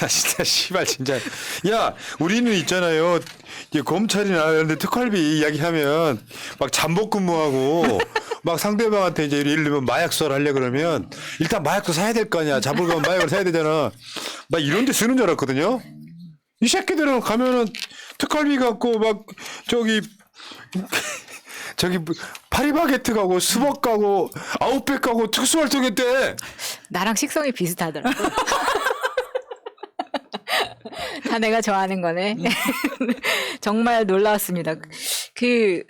나 진짜 씨발 진짜 야 우리는 있잖아요 이제 검찰이나 이런 데 특활비 이야기하면 막 잠복 근무하고 막 상대방한테 이제 예를 들면 마약 수사를 하려 그러면 일단 마약도 사야 될 거 아니야 잡을 거면 마약을 사야 되잖아 막 이런 데 쓰는 줄 알았거든요 이 새끼들은 가면은 특활비 갖고 막 저기 파리바게트 가고 수박 가고 아웃백 가고 특수활동했대 나랑 식성이 비슷하더라고. 다 내가 좋아하는 거네. 정말 놀라웠습니다. 그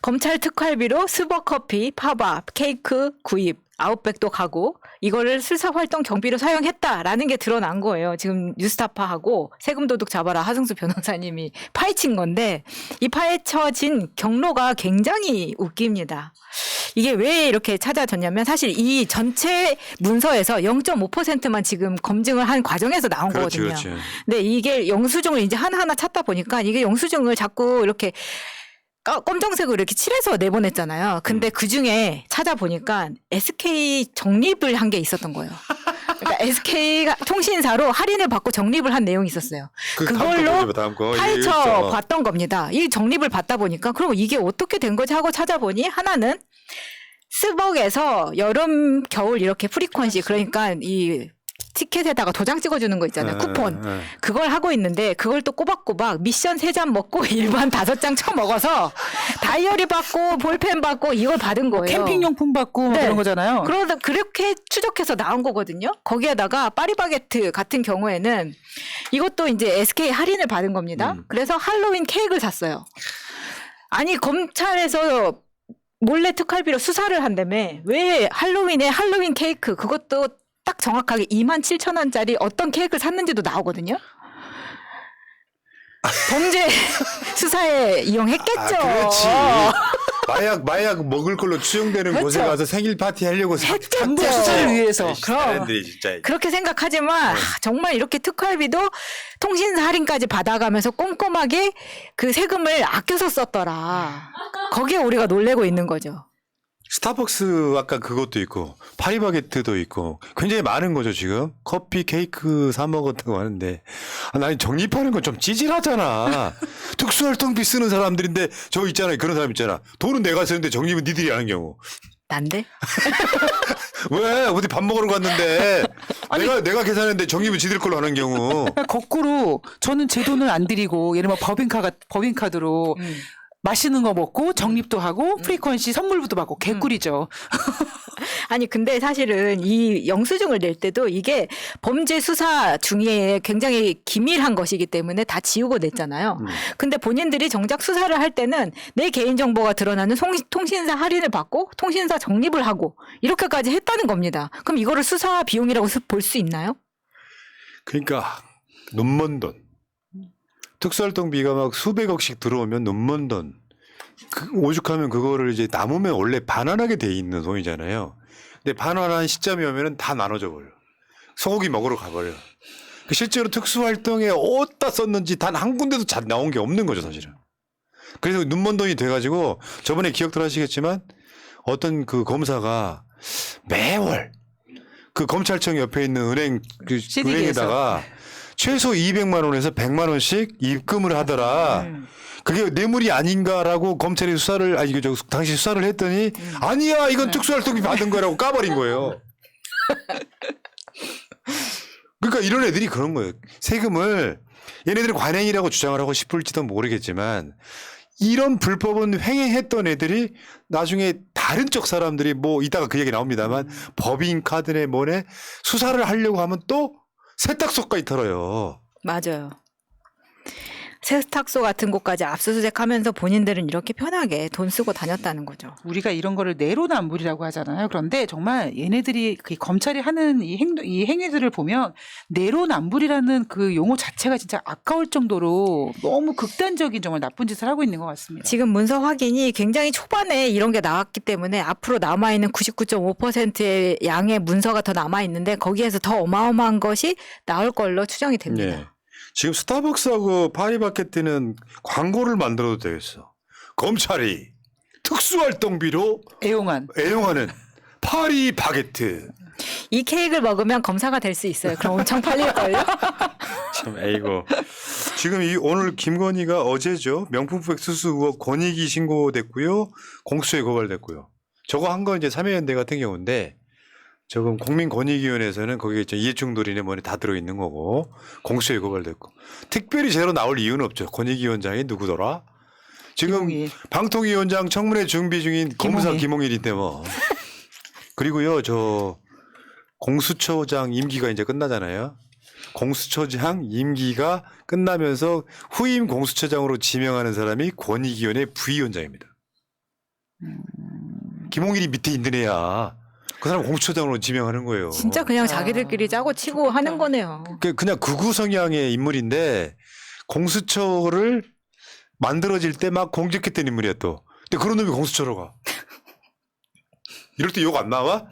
검찰 특활비로 스벅커피, 팝업, 케이크 구입, 아웃백도 가고 이거를 수사활동 경비로 사용했다라는 게 드러난 거예요. 지금 뉴스타파하고 세금도둑 잡아라 하승수 변호사님이 파헤친 건데 이 파헤쳐진 경로가 굉장히 웃깁니다. 이게 왜 이렇게 찾아졌냐면 사실 이 전체 문서에서 0.5%만 지금 검증을 한 과정에서 나온 거거든요. 그렇지. 근데 이게 영수증을 이제 하나하나 찾다 보니까 이게 영수증을 자꾸 이렇게 검정색으로 이렇게 칠해서 내보냈잖아요. 근데 그 중에 찾아보니까 SK 적립을 한 게 있었던 거예요. 그러니까 SK가 통신사로 할인을 받고 적립을 한 내용이 있었어요. 그걸로 다음 거. 파헤쳐 봤던 겁니다. 이 적립을 받다 보니까 그럼 이게 어떻게 된 거지 하고 찾아보니 하나는 스벅에서 여름, 겨울 이렇게 프리퀀시 그러니까 이 티켓에다가 도장 찍어주는 거 있잖아요. 쿠폰. 그걸 하고 있는데 그걸 또 꼬박꼬박 미션 3잔 먹고 일반 5장 쳐먹어서 다이어리 받고 볼펜 받고 이걸 받은 거예요. 캠핑용품 받고 네. 그런 거잖아요. 그러다 그렇게 추적해서 나온 거거든요. 거기에다가 파리바게트 같은 경우에는 이것도 이제 SK 할인을 받은 겁니다. 그래서 할로윈 케이크를 샀어요. 아니 검찰에서 몰래 특활비로 수사를 한다며 왜 할로윈에 할로윈 케이크 그것도 딱 정확하게 27,000원짜리 어떤 케이크를 샀는지도 나오거든요. 범죄 수사에 이용했겠죠. 그렇지. 마약 먹을 걸로 추정되는 그렇죠. 곳에 가서 생일 파티 하려고 정부 수사를 위해서. 그럼 진짜. 그렇게 생각하지만 정말 이렇게 특활비도 통신사 할인까지 받아가면서 꼼꼼하게 그 세금을 아껴서 썼더라. 거기에 우리가 놀래고 있는 거죠. 스타벅스 아까 그것도 있고 파리바게트도 있고 굉장히 많은 거죠 지금 커피 케이크 사 먹었다고 하는데 난 적립하는 건 좀 찌질하잖아 특수활동비 쓰는 사람들인데 저 있잖아요 그런 사람 있잖아 돈은 내가 쓰는데 적립은 니들이 하는 경우 난데? 왜 어디 밥 먹으러 갔는데 내가 계산했는데 적립은 지들 걸로 하는 경우 거꾸로 저는 제 돈을 안 드리고 예를 들면 법인카드로 맛있는 거 먹고 적립도 하고 프리퀀시 선물부도 받고 개꿀이죠. 아니 근데 사실은 이 영수증을 낼 때도 이게 범죄 수사 중에 굉장히 기밀한 것이기 때문에 다 지우고 냈잖아요. 근데 본인들이 정작 수사를 할 때는 내 개인정보가 드러나는 통신사 할인을 받고 통신사 적립을 하고 이렇게까지 했다는 겁니다. 그럼 이거를 수사 비용이라고 볼 수 있나요? 그러니까 눈먼 돈 특수활동비가 막 수백억씩 들어오면 눈먼 돈 오죽하면 그거를 이제 남으면 원래 반환하게 돼 있는 돈이잖아요. 근데 반환한 시점이 오면은 다 나눠져 버려. 소고기 먹으러 가버려. 실제로 특수활동에 어디다 썼는지 단 한 군데도 잘 나온 게 없는 거죠 사실은. 그래서 눈먼 돈이 돼가지고 저번에 기억들 하시겠지만 어떤 그 검사가 매월 그 검찰청 옆에 있는 은행에다가 최소 200만 원에서 100만 원씩 입금을 하더라. 그게 뇌물이 아닌가라고 검찰이 당시 수사를 했더니 아니야 이건 특수활동비 받은 거라고 까버린 거예요. 그러니까 이런 애들이 그런 거예요. 세금을 얘네들은 관행이라고 주장을 하고 싶을지도 모르겠지만 이런 불법은 횡행했던 애들이 나중에 다른 쪽 사람들이 뭐 이따가 그 얘기 나옵니다만 법인카드네 뭐네 수사를 하려고 하면 또 세탁소까지 털어요. 맞아요. 세탁소 같은 곳까지 압수수색하면서 본인들은 이렇게 편하게 돈 쓰고 다녔다는 거죠. 우리가 이런 거를 내로남불이라고 하잖아요. 그런데 정말 얘네들이 그 검찰이 하는 이 행위들을 보면 내로남불이라는 그 용어 자체가 진짜 아까울 정도로 너무 극단적인 정말 나쁜 짓을 하고 있는 것 같습니다. 지금 문서 확인이 굉장히 초반에 이런 게 나왔기 때문에 앞으로 남아있는 99.5%의 양의 문서가 더 남아있는데 거기에서 더 어마어마한 것이 나올 걸로 추정이 됩니다. 네. 지금 스타벅스하고 파리바게트는 광고를 만들어도 되겠어. 검찰이 특수활동비로 애용하는 파리바게트. 이 케이크를 먹으면 검사가 될 수 있어요. 그럼 엄청 팔릴걸요? 참 에이고. 지금 이 오늘 김건희가 어제죠. 명품백 수수 의혹 권익위 신고됐고요. 공수처에 고발됐고요. 저거 한 건 이제 참여연대 같은 경우인데 지금 국민권익위원회에서는 거기에 이제 이해충돌이네 뭐네 다 들어있는 거고 공수처에 고발됐고 특별히 제로 나올 이유는 없죠. 권익위원장이 누구더라? 지금 김홍일. 방통위원장 청문회 준비 중인 검사 김홍일인데 뭐. 그리고요 저 공수처장 임기가 이제 끝나잖아요. 공수처장 임기가 끝나면서 후임 공수처장으로 지명하는 사람이 권익위원회 부위원장입니다. 김홍일이 밑에 있는 애야. 그 사람 공수처장으로 지명하는 거예요. 진짜 그냥 자기들끼리 짜고 치고 하는 거네요. 그냥 극우 성향의 인물인데 공수처를 만들어질 때 막 공격했던 인물이야 또. 근데 그런 놈이 공수처로 가. 이럴 때 욕 안 나와?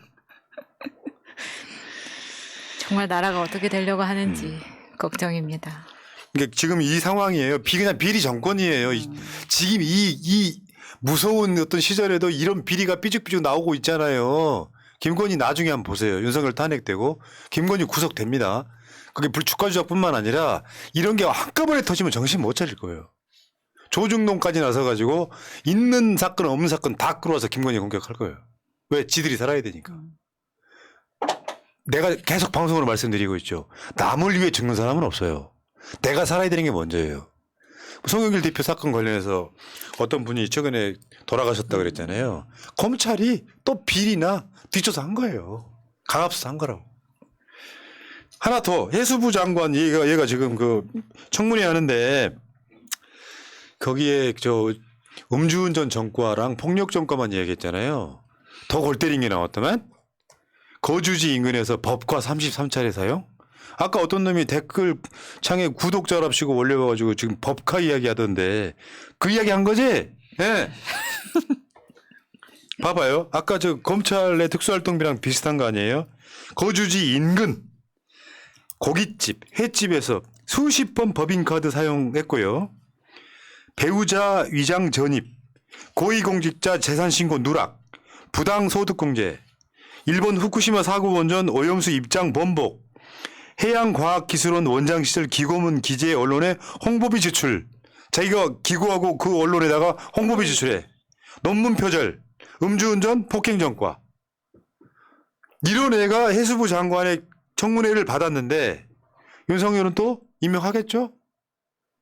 정말 나라가 어떻게 되려고 하는지 걱정입니다. 그러니까 지금 이 상황이에요. 그냥 비리 정권이에요. 지금 이 무서운 어떤 시절에도 이런 비리가 삐죽삐죽 나오고 있잖아요. 김건희 나중에 한번 보세요. 윤석열 탄핵되고 김건희 구속됩니다. 그게 불주가조작뿐만 아니라 이런 게 한꺼번에 터지면 정신 못 차릴 거예요. 조중동까지 나서가지고 있는 사건 없는 사건 다 끌어와서 김건희 공격할 거예요. 왜? 지들이 살아야 되니까. 내가 계속 방송으로 말씀드리고 있죠. 남을 위해 죽는 사람은 없어요. 내가 살아야 되는 게 먼저예요. 송영길 대표 사건 관련해서 어떤 분이 최근에 돌아가셨다 그랬잖아요. 검찰이 또 비리나 뒤쳐서 한 거예요. 강압해서 한 거라고. 하나 더 해수부 장관 얘가 지금 그 청문회 하는데 거기에 저 음주운전 전과랑 폭력 전과만 얘기했잖아요. 더 골 때린 게 나왔더만 거주지 인근에서 법과 33차례 사용? 아까 어떤 놈이 댓글 창에 구독자랍시고 올려봐가지고 지금 법카 이야기 하던데 그 이야기 한 거지? 예. 네. 봐봐요. 아까 저 검찰의 특수활동비랑 비슷한 거 아니에요? 거주지 인근 고깃집, 횟집에서 수십 번 법인카드 사용했고요. 배우자 위장 전입, 고위공직자 재산신고 누락, 부당소득공제, 일본 후쿠시마 사고 원전 오염수 입장 번복, 해양과학기술원 원장시절 기고문 기재 언론에 홍보비 지출. 자기가 기고하고 그 언론에다가 홍보비 지출해. 논문 표절, 음주운전, 폭행전과. 이런 애가 해수부 장관의 청문회를 받았는데 윤석열은 또 임명하겠죠?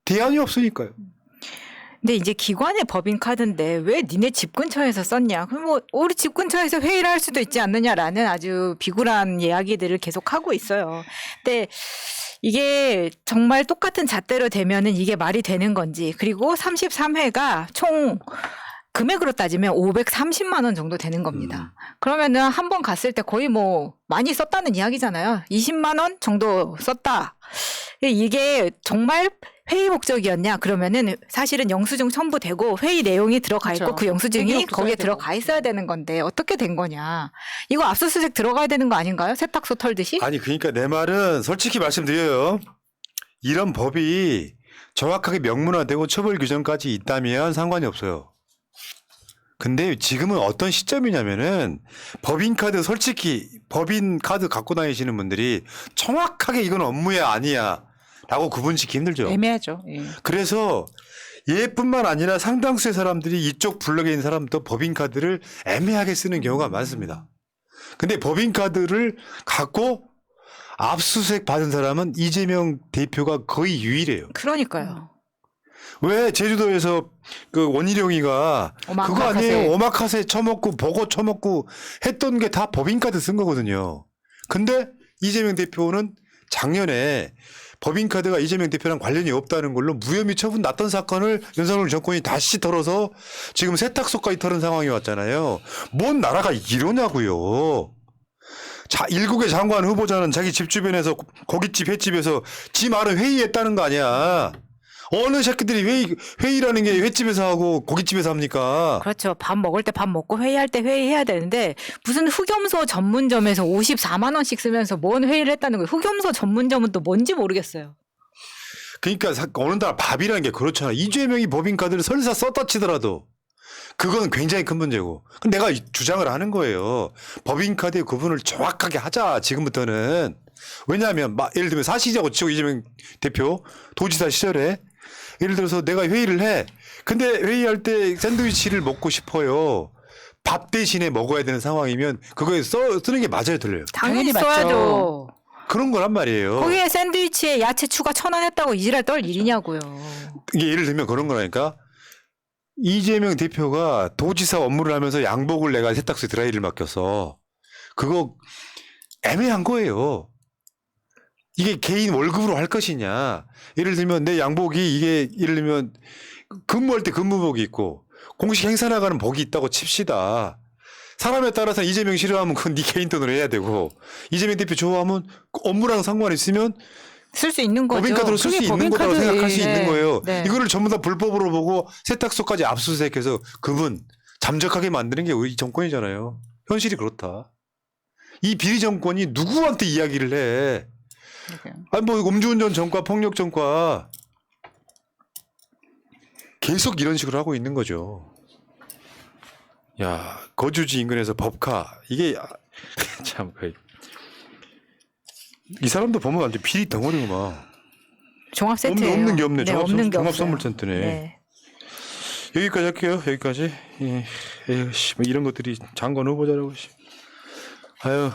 대안이 없으니까요. 근데 이제 기관의 법인카드인데 왜 니네 집 근처에서 썼냐? 그럼 뭐 우리 집 근처에서 회의를 할 수도 있지 않느냐라는 아주 비굴한 이야기들을 계속 하고 있어요. 근데 이게 정말 똑같은 잣대로 되면은 이게 말이 되는 건지, 그리고 33회가 총 금액으로 따지면 530만 원 정도 되는 겁니다. 그러면은 한 번 갔을 때 거의 뭐 많이 썼다는 이야기잖아요. 20만 원 정도 썼다. 이게 정말 회의 목적이었냐? 그러면은 사실은 영수증 첨부되고 회의 내용이 들어가 있고 그렇죠. 그 영수증이 회의록도 거기에 써야 되고. 들어가 있어야 되는 건데 어떻게 된 거냐? 이거 압수수색 들어가야 되는 거 아닌가요? 세탁소 털듯이? 아니 그러니까 내 말은 솔직히 말씀드려요. 이런 법이 정확하게 명문화되고 처벌 규정까지 있다면 상관이 없어요. 근데 지금은 어떤 시점이냐면은 법인카드 솔직히 법인카드 갖고 다니시는 분들이 정확하게 이건 업무야 아니야 라고 구분짓기 힘들죠. 애매하죠. 예. 그래서 얘뿐만 아니라 상당수의 사람들이 이쪽 블록에 있는 사람도 법인카드를 애매하게 쓰는 경우가 많습니다. 근데 법인카드를 갖고 압수수색 받은 사람은 이재명 대표가 거의 유일해요. 그러니까요. 왜 제주도에서 그 원희룡이가 오마카세. 그거 아니에요. 오마카세 처먹고 버거 처먹고 했던 게 다 법인카드 쓴 거거든요. 근데 이재명 대표는 작년에 법인카드가 이재명 대표랑 관련이 없다는 걸로 무혐의 처분 났던 사건을 윤석열 정권이 다시 털어서 지금 세탁소까지 털은 상황이 왔잖아요. 뭔 나라가 이러냐고요. 자, 일국의 장관 후보자는 자기 집 주변에서 고깃집 횟집에서 지 말은 회의했다는 거 아니야. 어느 새끼들이 회의라는 게 횟집에서 하고 고깃집에서 합니까? 그렇죠. 밥 먹을 때 밥 먹고 회의할 때 회의해야 되는데 무슨 흑염소 전문점에서 54만 원씩 쓰면서 뭔 회의를 했다는 거예요. 흑염소 전문점은 또 뭔지 모르겠어요. 그러니까 어느 나라 밥이라는 게 그렇잖아. 이재명이 법인카드를 설사 썼다 치더라도 그건 굉장히 큰 문제고. 그럼 내가 주장을 하는 거예요. 법인카드의 구분을 정확하게 하자. 지금부터는. 왜냐하면 예를 들면 사시자고 치고 이재명 대표 도지사 시절에 예를 들어서 내가 회의를 해. 근데 회의할 때 샌드위치를 먹고 싶어요. 밥 대신에 먹어야 되는 상황이면 그거에 쓰는 게 맞아요, 틀려요? 당연히 맞죠. 써야죠. 그런 거란 말이에요. 거기에 샌드위치에 야채 추가 1,000원 했다고 이지랄 떨 일이냐고요. 이게 예를 들면 그런 거라니까. 이재명 대표가 도지사 업무를 하면서 양복을 내가 세탁소에 드라이를 맡겨서 그거 애매한 거예요. 이게 개인 월급으로 할 것이냐. 예를 들면 내 양복이 이게 예를 들면 근무할 때 근무복이 있고 공식 행사 나가는 복이 있다고 칩시다. 사람에 따라서 이재명 싫어하면 그건 네 개인 돈으로 해야 되고 이재명 대표 좋아하면 업무랑 상관 있으면 쓸 수 있는 거죠. 법인카드로 쓸 수 그게 있는 거라고 법인카드, 생각할 수 네. 있는 거예요. 네. 이거를 전부 다 불법으로 보고 세탁소까지 압수수색해서 그분 잠적하게 만드는 게 우리 정권이잖아요. 현실이 그렇다. 이 비리 정권이 누구한테 이야기를 해. 아니 뭐 음주운전 전과 폭력 전과 계속 이런 식으로 하고 있는 거죠. 야 거주지 인근에서 법카 이게 참 이 사람도 보면 완전 비리 덩어리구만. 종합 세트예요. 없는 게 없네. 네, 없는 게 종합 없어요. 선물 센터네. 네. 여기까지 할게요. 여기까지. 예. 에이씨, 뭐 이런 것들이 장관 후보자라고. 아유.